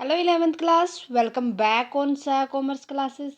Hello 11th class, welcome back on साया commerce classes.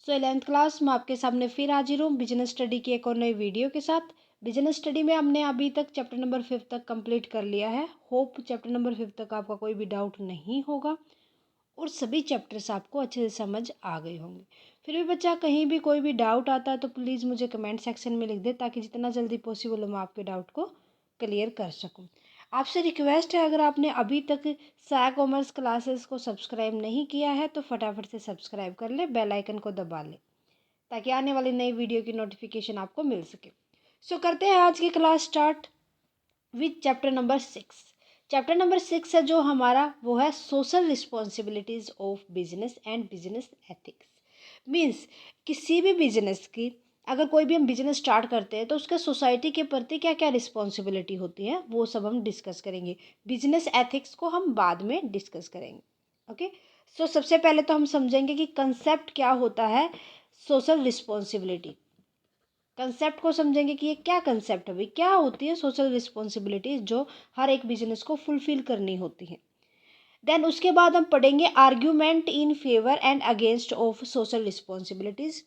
सो 11th class मैं आपके सामने फिर हाजिर हूँ बिजनेस स्टडी की एक और नई वीडियो के साथ। बिजनेस स्टडी में हमने अभी तक चैप्टर नंबर 5 तक कंप्लीट कर लिया है। होप चैप्टर नंबर 5 तक आपका कोई भी डाउट नहीं होगा और सभी चैप्टर्स आपको अच्छे से समझ आ गए होंगे। फिर भी बच्चा कहीं भी कोई भी डाउट आता है तो प्लीज़ मुझे कमेंट सेक्शन में लिख दे, ताकि जितना जल्दी पॉसिबल हो मैं आपके डाउट को क्लियर कर सकूँ। आपसे रिक्वेस्ट है, अगर आपने अभी तक साया कॉमर्स क्लासेस को सब्सक्राइब नहीं किया है तो फटाफट से सब्सक्राइब कर ले, बेल आइकन को दबा ले, ताकि आने वाली नई वीडियो की नोटिफिकेशन आपको मिल सके। सो करते हैं आज की class start with chapter number 6। Chapter number 6 है जो हमारा, वो है social responsibilities of business and business ethics. Means किसी भी बिजनेस की, अगर कोई भी हम बिजनेस स्टार्ट करते हैं तो उसके सोसाइटी के प्रति क्या क्या रिस्पॉन्सिबिलिटी होती है वो सब हम डिस्कस करेंगे। बिजनेस एथिक्स को हम बाद में डिस्कस करेंगे। ओके। सो सबसे पहले तो हम समझेंगे कि कंसेप्ट क्या होता है सोशल रिस्पॉन्सिबिलिटी। कंसेप्ट को समझेंगे कि ये क्या कंसेप्ट है भाई, क्या होती है सोशल रिस्पॉन्सिबिलिटीज जो हर एक बिजनेस को फुलफिल करनी होती है। देन उसके बाद हम पढ़ेंगे argument in favour and against of social responsibilities,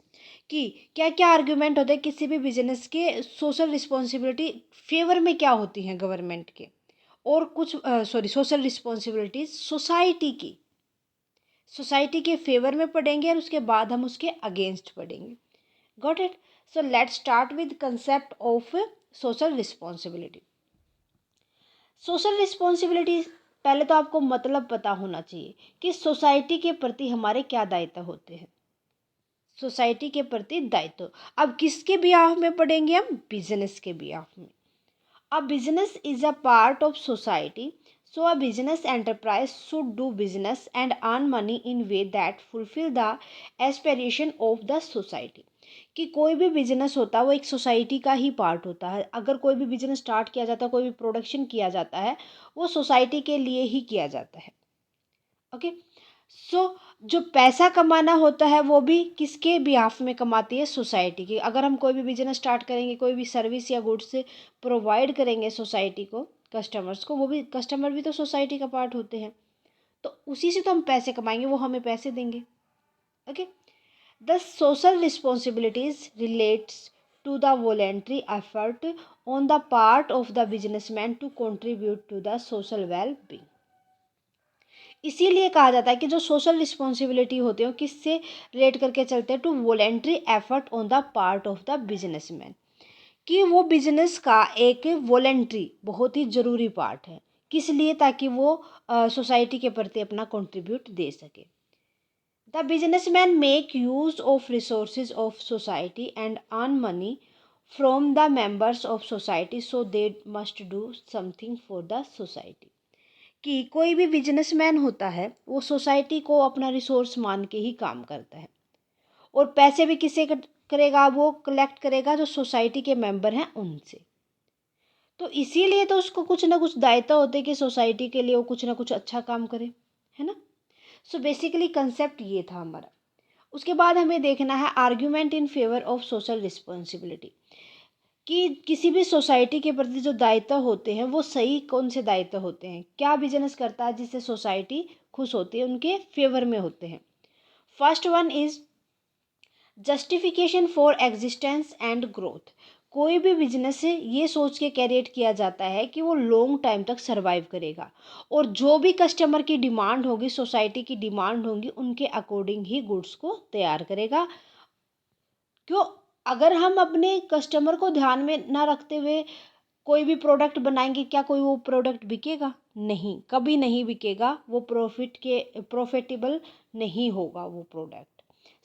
कि क्या क्या आर्ग्यूमेंट होते हैं किसी भी बिजनेस के सोशल रिस्पॉन्सिबिलिटी फेवर में क्या होती हैं गवर्नमेंट के, और कुछ सोशल रिस्पॉन्सिबिलिटीज सोसाइटी के फेवर में पढ़ेंगे और उसके बाद हम उसके अगेंस्ट पढ़ेंगे। Got it. So let's start with concept of social responsibility. Social responsibility, पहले तो आपको मतलब पता होना चाहिए कि सोसाइटी के प्रति हमारे क्या दायित्व होते हैं। सोसाइटी के प्रति दायित्व अब किसके बिहाफ में पढ़ेंगे हम, बिजनेस के बिहाफ में। A business is a part of society, so a business enterprise should do business and earn money in way that fulfill the aspiration of the society। कि कोई भी बिजनेस होता है वो एक सोसाइटी का ही पार्ट होता है। अगर कोई भी बिजनेस स्टार्ट किया जाता है, कोई भी प्रोडक्शन किया जाता है, वो सोसाइटी के लिए ही किया जाता है। ओके। सो जो पैसा कमाना होता है वो भी किसके बिहाफ में कमाती है, सोसाइटी की। अगर हम कोई भी बिजनेस स्टार्ट करेंगे, कोई भी सर्विस या गुड्स प्रोवाइड करेंगे सोसाइटी को, कस्टमर्स को, वो भी कस्टमर भी तो सोसाइटी का पार्ट होते हैं, तो उसी से तो हम पैसे कमाएंगे, वो हमें पैसे देंगे। Okay. The social responsibilities relates to the voluntary effort on the part of the businessman to contribute to the social well being. इसीलिए कहा जाता है कि जो सोशल रिस्पॉन्सिबिलिटी होती है वो किससे रिलेट करके चलते हैं, to voluntary effort on the part of the businessman, कि वो बिजनेस का एक वॉलेंट्री बहुत ही ज़रूरी पार्ट है। किस लिए, ताकि वो सोसाइटी के प्रति अपना कंट्रीब्यूट दे सके। The businessman make use of resources of society and earn money from the members of society, so they must do something for the society. कि कोई भी बिजनेसमैन होता है वो सोसाइटी को अपना रिसोर्स मान के ही काम करता है, और पैसे भी किससे करेगा, वो कलेक्ट करेगा जो सोसाइटी के मेंबर हैं उनसे। तो इसीलिए तो उसको कुछ ना कुछ दायित्व होते हैं कि सोसाइटी के लिए वो कुछ ना कुछ अच्छा काम करे, है ना। सो बेसिकली कंसेप्ट ये था हमारा। उसके बाद हमें देखना है argument in favour of social responsibility, कि किसी भी सोसाइटी के प्रति जो दायित्व होते हैं वो सही कौन से दायित्व होते हैं, क्या बिजनेस करता है जिससे सोसाइटी खुश होती है, उनके फेवर में होते हैं। First one is justification for existence and growth. कोई भी बिजनेस ये सोच के कैरिएट किया जाता है कि वो लॉन्ग टाइम तक सरवाइव करेगा, और जो भी कस्टमर की डिमांड होगी, सोसाइटी की डिमांड होगी, उनके अकॉर्डिंग ही गुड्स को तैयार करेगा। क्यों, अगर हम अपने कस्टमर को ध्यान में ना रखते हुए कोई भी प्रोडक्ट बनाएंगे, क्या कोई वो प्रोडक्ट बिकेगा? नहीं, कभी नहीं बिकेगा, वो प्रॉफिटेबल नहीं होगा वो प्रोडक्ट।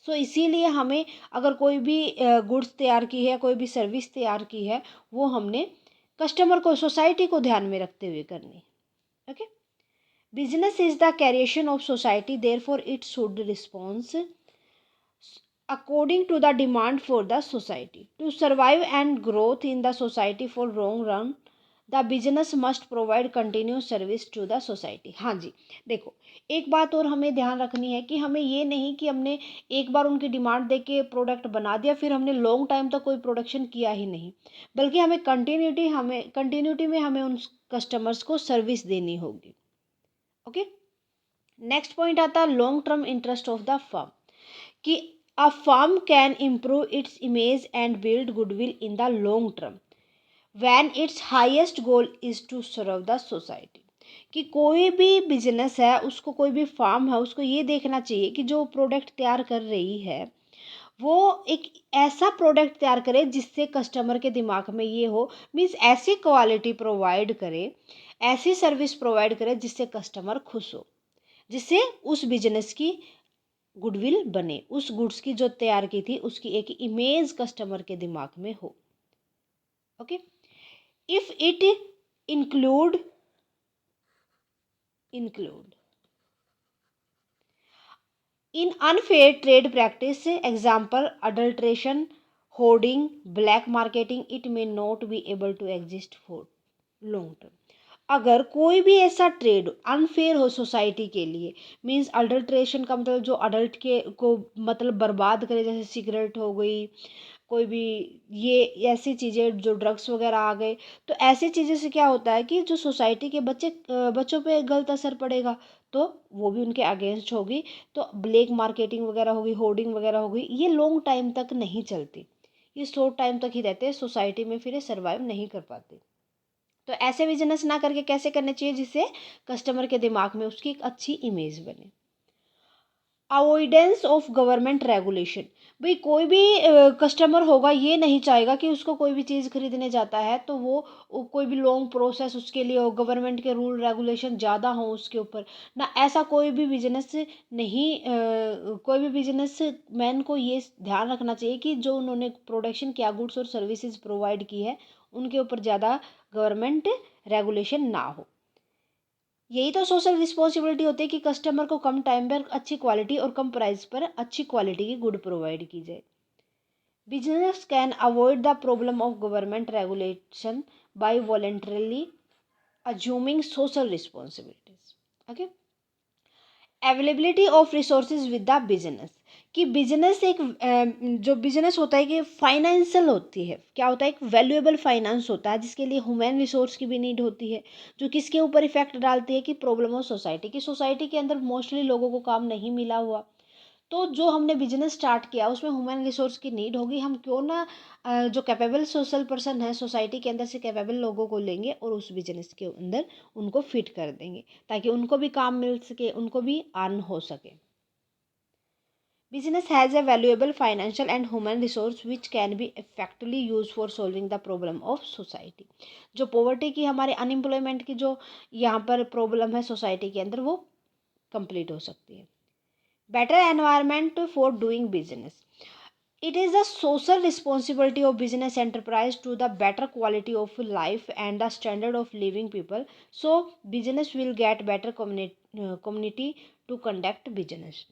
सो इसीलिए हमें, अगर कोई भी गुड्स तैयार की है, कोई भी सर्विस तैयार की है, वो हमने कस्टमर को, सोसाइटी को ध्यान में रखते हुए करनी। Okay. Business is the creation of society, therefore it should response according to the demand for the society. To survive and growth in the society for long run, the business must provide continuous service to the society। हाँ जी, देखो एक बात और हमें ध्यान रखनी है कि हमें ये नहीं कि हमने एक बार उनकी डिमांड दे के प्रोडक्ट बना दिया, फिर हमने लॉन्ग टाइम तक कोई प्रोडक्शन किया ही नहीं, बल्कि हमें कंटिन्यूटी में हमें उन कस्टमर्स को सर्विस देनी होगी। ओके। नेक्स्ट पॉइंट आता है long term interest of the firm, कि a firm can improve its image and build goodwill in the long term when its highest goal is to serve the society. कि कोई भी business है, उसको कोई भी फार्म है, उसको ये देखना चाहिए कि जो प्रोडक्ट तैयार कर रही है वो एक ऐसा प्रोडक्ट तैयार करे जिससे कस्टमर के दिमाग में ये हो, मीन्स ऐसी क्वालिटी प्रोवाइड करे, ऐसी सर्विस प्रोवाइड करे जिससे कस्टमर खुश हो, जिससे उस बिजनेस की गुडविल बने, उस गुड्स की जो तैयार की थी उसकी एक इमेज कस्टमर के दिमाग में हो। Okay, if it include in unfair trade practice, example adulteration, hoarding, black marketing, it may not be able to exist for long term। अगर कोई भी ऐसा ट्रेड अनफेयर हो सोसाइटी के लिए, मीन्स अडल्ट्रेशन का मतलब जो अडल्ट के को मतलब बर्बाद करे, जैसे सिगरेट हो गई, कोई भी ये ऐसी चीज़ें जो ड्रग्स वगैरह आ गए, तो ऐसी चीज़ें से क्या होता है कि जो सोसाइटी के बच्चों पे गलत असर पड़ेगा, तो वो भी उनके अगेंस्ट होगी। तो ब्लैक मार्केटिंग वगैरह होगी, होर्डिंग वगैरह होगी, ये लॉन्ग टाइम तक नहीं चलती, ये शॉर्ट टाइम तक ही रहते हैं सोसाइटी में, फिर ये सर्वाइव नहीं कर पाते। तो ऐसे बिजनेस ना करके कैसे करने चाहिए जिससे कस्टमर के दिमाग में उसकी एक अच्छी इमेज बने। अवॉइडेंस ऑफ गवर्नमेंट रेगुलेशन, भाई कोई भी कस्टमर होगा ये नहीं चाहेगा कि उसको कोई भी चीज़ खरीदने जाता है तो वो कोई भी लॉन्ग प्रोसेस उसके लिए हो, गवर्नमेंट के रूल रेगुलेशन ज़्यादा हो उसके ऊपर ना, ऐसा कोई भी बिजनेस नहीं। कोई भी बिजनेस मैन को ये ध्यान रखना चाहिए कि जो उन्होंने प्रोडक्शन किया, गुड्स और सर्विसेज प्रोवाइड की है, उनके ऊपर ज़्यादा गवर्नमेंट रेगुलेशन ना हो। यही तो सोशल रिस्पॉन्सिबिलिटी होती है कि कस्टमर को कम टाइम पर अच्छी क्वालिटी और कम प्राइस पर अच्छी क्वालिटी की गुड प्रोवाइड की जाए। Business can avoid the problem of government regulation bye voluntarily assuming social responsibilities. Okay, availability of resources with the business, कि बिजनेस एक जो बिजनेस होता है कि फाइनेंशियल होती है, क्या होता है, एक वैल्यूएबल फाइनेंस होता है जिसके लिए ह्यूमन रिसोर्स की भी नीड होती है, जो किसके ऊपर इफेक्ट डालती है कि प्रॉब्लम ऑफ सोसाइटी की, सोसाइटी के अंदर मोस्टली लोगों को काम नहीं मिला हुआ, तो जो हमने बिजनेस स्टार्ट किया उसमें ह्यूमन रिसोर्स की नीड होगी, हम क्यों ना जो कैपेबल सोशल पर्सन है सोसाइटी के अंदर से कैपेबल लोगों को लेंगे और उस बिजनेस के अंदर उनको फिट कर देंगे ताकि उनको भी काम मिल सके, उनको भी अर्न हो सके। Business has a valuable financial and human resource which can be effectively used for solving the problem of society। जो पॉवर्टी की, हमारे अनएम्प्लॉयमेंट की जो यहाँ पर प्रॉब्लम है सोसाइटी के अंदर, वो कंप्लीट हो सकती है। Better environment for doing business, it is the social responsibility of business enterprise to the better quality of life and the standard of living people, so business will get better community to conduct business।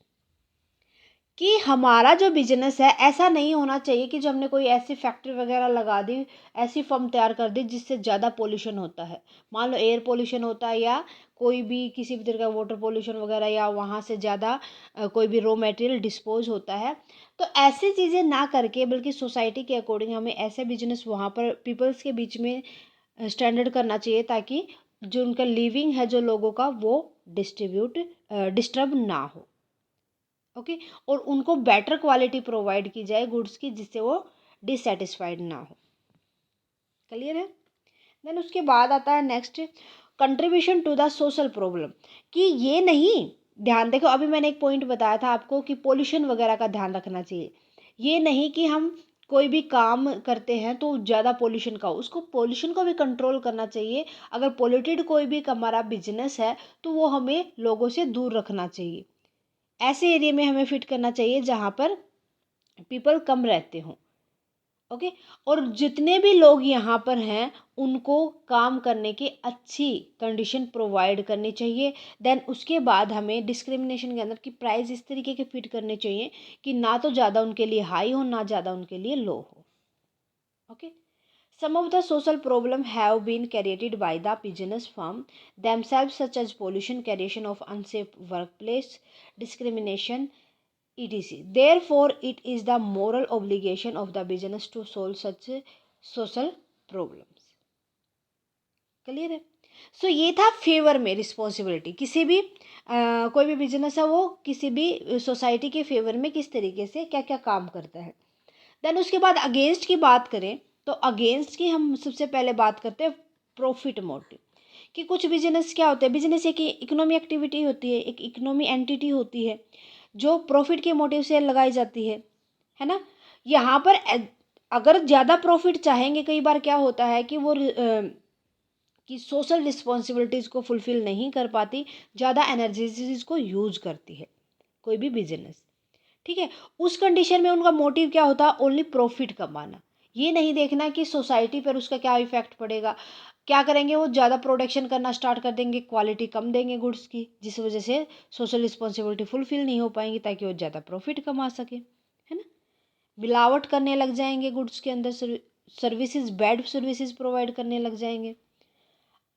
कि हमारा जो business है ऐसा नहीं होना चाहिए कि जो हमने कोई ऐसी फैक्ट्री वगैरह लगा दी, ऐसी फर्म तैयार कर दी जिससे ज़्यादा पोल्यूशन होता है, मान लो एयर पोल्यूशन होता है या कोई भी किसी भी तरह का वाटर पोल्यूशन वगैरह, या वहाँ से ज़्यादा कोई भी रॉ मटेरियल डिस्पोज होता है, तो ऐसी चीज़ें ना करके बल्कि सोसाइटी के अकॉर्डिंग हमें ऐसे बिजनेस वहाँ पर पीपल्स के बीच में स्टैंडर्ड करना चाहिए ताकि जो उनका लिविंग है जो लोगों का वो डिस्टर्ब ना हो। ओके, और उनको बेटर क्वालिटी प्रोवाइड की जाए गुड्स की जिससे वो डिससेटिस्फाइड ना हो। क्लियर है। देन उसके बाद आता है next, contribution to the social problem, कि ये नहीं, ध्यान देखो अभी मैंने एक पॉइंट बताया था आपको कि पोल्यूशन वगैरह का ध्यान रखना चाहिए, ये नहीं कि हम कोई भी काम करते हैं तो ज़्यादा पोल्यूशन का हो, उसको पोल्यूशन को भी कंट्रोल करना चाहिए। अगर पोल्यूटेड कोई भी हमारा बिजनेस है तो वो हमें लोगों से दूर रखना चाहिए, ऐसे एरिया में हमें फिट करना चाहिए जहाँ पर पीपल कम रहते हों। ओके, और जितने भी लोग यहाँ पर हैं उनको काम करने की अच्छी कंडीशन प्रोवाइड करनी चाहिए। देन उसके बाद हमें डिस्क्रिमिनेशन के अंदर की प्राइस इस तरीके के फिट करने चाहिए कि ना तो ज़्यादा उनके लिए हाई हो ना ज़्यादा उनके लिए लो हो। Okay, some of the social problem have been created by the business firm themselves, such as pollution, creation of unsafe workplace, discrimination, etc. Therefore, it is the moral obligation of the business to solve such social problems। Clear है। सो ये था favour में responsibility, किसी भी कोई भी business है वो किसी भी सोसाइटी के फेवर में किस तरीके से क्या क्या काम करता है। देन उसके बाद अगेंस्ट की बात करें तो अगेंस्ट की हम सबसे पहले बात करते हैं प्रॉफिट मोटिव, कि कुछ बिजनेस क्या होते हैं, बिजनेस एक इकोनॉमी एक्टिविटी होती है, एक इकोनॉमी एंटिटी होती है जो प्रॉफिट के मोटिव से लगाई जाती है ना। यहाँ पर अगर ज़्यादा प्रॉफिट चाहेंगे, कई बार क्या होता है कि वो कि सोशल रिस्पॉन्सिबिलिटीज़ को फुलफ़िल नहीं कर पाती, ज़्यादा एनर्जीज को यूज करती है कोई भी बिजनेस, ठीक है। उस कंडीशन में उनका मोटिव क्या होता है, ओनली प्रॉफिट कमाना, ये नहीं देखना कि सोसाइटी पर उसका क्या इफेक्ट पड़ेगा। क्या करेंगे, वो ज़्यादा प्रोडक्शन करना स्टार्ट कर देंगे, क्वालिटी कम देंगे गुड्स की, जिस वजह से सोशल रिस्पॉन्सिबिलिटी फुलफिल नहीं हो पाएंगी, ताकि वो ज़्यादा प्रॉफिट कमा सके, है ना। मिलावट करने लग जाएंगे गुड्स के अंदर, सर्विसेज बैड सर्विसेज प्रोवाइड करने लग जाएंगे।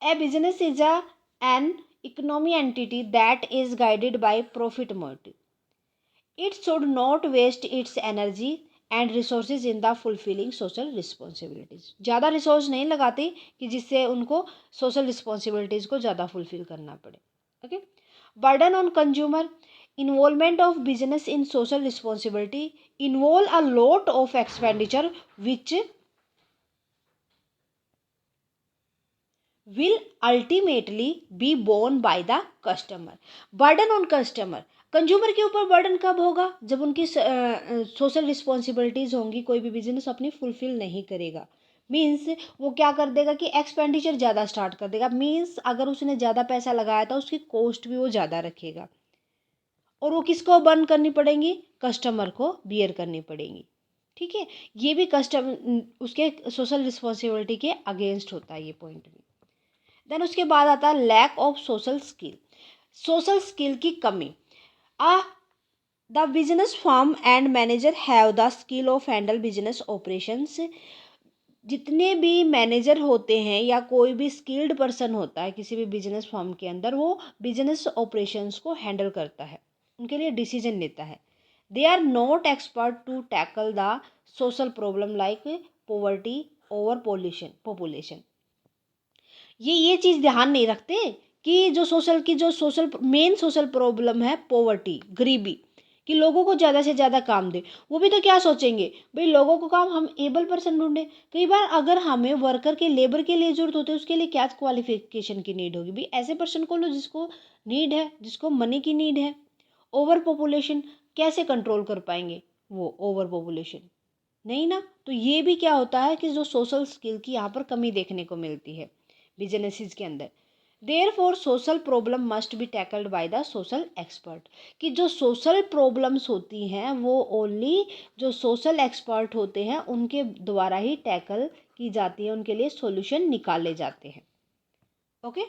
A business is an economy entity that is guided by profit motive. It should not waste its energy and resources in the fulfilling social responsibilities. ज़्यादा रिसोर्स नहीं लगाती कि जिससे उनको सोशल रिस्पॉन्सिबिलिटीज़ को ज़्यादा फुलफिल करना पड़े। Okay, burden on consumer, involvement of business in social responsibility involve a lot of expenditure which will ultimately be borne by the customer. Burden on customer, consumer के ऊपर बर्डन कब होगा, जब उनकी सोशल रिस्पॉन्सिबिलिटीज़ होंगी, कोई भी बिजनेस अपनी फुलफिल नहीं करेगा, मीन्स वो क्या कर देगा कि एक्सपेंडिचर ज़्यादा स्टार्ट कर देगा, मीन्स अगर उसने ज़्यादा पैसा लगाया था उसकी कॉस्ट भी वो ज़्यादा रखेगा, और वो किसको बर्न करनी पड़ेंगी, कस्टमर को बियर करनी पड़ेंगी, ठीक है। ये भी उसके सोशल रिस्पॉन्सिबिलिटी के अगेंस्ट होता है ये पॉइंट भी। देन उसके बाद आता है lack of social skill, social skill की कमी। Uh the business firm and manager have the skill of handle business operations. जितने भी मैनेजर होते हैं या कोई भी स्किल्ड पर्सन होता है किसी भी बिजनेस फर्म के अंदर, वो बिजनेस ऑपरेशंस को हैंडल करता है, उनके लिए डिसीजन लेता है। They are not expert to tackle the social problem like poverty, over population. ये चीज़ ध्यान नहीं रखते कि जो सोशल मेन सोशल प्रॉब्लम है, पॉवर्टी, गरीबी, कि लोगों को ज़्यादा से ज़्यादा काम दे। वो भी तो क्या सोचेंगे, भाई लोगों को काम हम एबल पर्सन ढूंढें। कई बार अगर हमें वर्कर के लेबर के लिए ज़रूरत होती है, उसके लिए क्या क्वालिफिकेशन की नीड होगी, भाई ऐसे पर्सन को लो जिसको नीड है, जिसको मनी की नीड है। ओवर पॉपुलेशन कैसे कंट्रोल कर पाएंगे, वो ओवर पॉपुलेशन नहीं ना। तो ये भी क्या होता है कि जो सोशल स्किल की यहाँ पर कमी देखने को मिलती है बिजनेसेस के अंदर। Therefore social problem must be tackled by the social expert, कि जो सोशल प्रॉब्लम्स होती हैं वो ओनली जो सोशल एक्सपर्ट होते हैं उनके द्वारा ही टैकल की जाती है, उनके लिए सॉल्यूशन निकाले जाते हैं। ओके,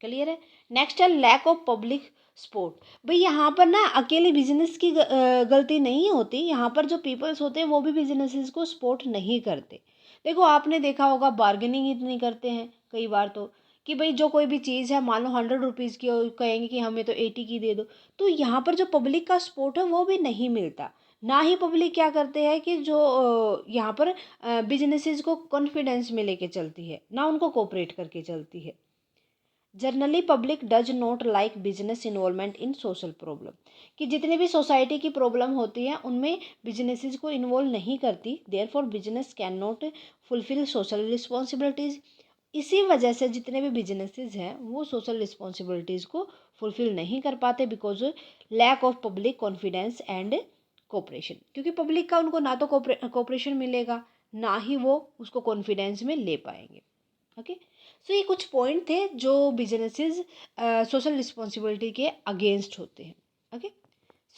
क्लियर है। नेक्स्ट है लैक ऑफ पब्लिक सपोर्ट। भाई यहाँ पर ना अकेले बिजनेस की गलती नहीं होती, यहाँ पर जो पीपल्स होते हैं वो भी बिजनेसेस को सपोर्ट नहीं करते। देखो आपने देखा होगा, बार्गेनिंग इतनी करते हैं कई बार तो, कि भाई जो कोई भी चीज़ है, मान लो 100 रुपीज़ की, और कहेंगे कि हमें तो 80 की दे दो। तो यहाँ पर जो पब्लिक का सपोर्ट है वो भी नहीं मिलता। ना ही पब्लिक क्या करते हैं कि जो यहाँ पर बिजनेसेस को कॉन्फिडेंस में लेके चलती है, ना उनको कोऑपरेट करके चलती है। Generally public does not like business involvement in social problem, कि जितने भी सोसाइटी की प्रॉब्लम होती है उनमें बिजनेसेस को इन्वॉल्व नहीं करती। Therefore business can not fulfil social responsibilities. इसी वजह से जितने भी बिजनेसेस हैं वो सोशल रिस्पॉन्सिबिलिटीज़ को फुलफिल नहीं कर पाते, because lack of public confidence and cooperation, क्योंकि पब्लिक का उनको ना तो कोऑपरेशन मिलेगा, ना ही वो उसको कॉन्फिडेंस में ले पाएंगे। ओके, सो ये कुछ पॉइंट थे जो बिजनेसेस सोशल रिस्पॉन्सिबिलिटी के अगेंस्ट होते हैं। ओके,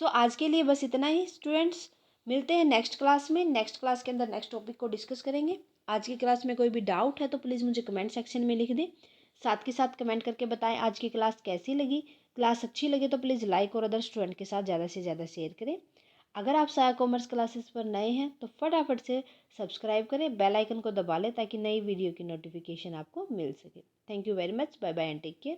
सो आज के लिए बस इतना ही स्टूडेंट्स, मिलते हैं नेक्स्ट क्लास में। नेक्स्ट क्लास के अंदर नेक्स्ट टॉपिक को डिस्कस करेंगे। आज की क्लास में कोई भी डाउट है तो प्लीज़ मुझे कमेंट सेक्शन में लिख दें, साथ के साथ कमेंट करके बताएं आज की क्लास कैसी लगी। क्लास अच्छी लगे तो प्लीज़ लाइक और अदर स्टूडेंट के साथ ज़्यादा से ज़्यादा शेयर करें। अगर आप साया कॉमर्स क्लासेस पर नए हैं तो फटाफट से सब्सक्राइब करें, बेल आइकन को दबा लें ताकि नई वीडियो की नोटिफिकेशन आपको मिल सके। Thank you very much, bye bye and take care.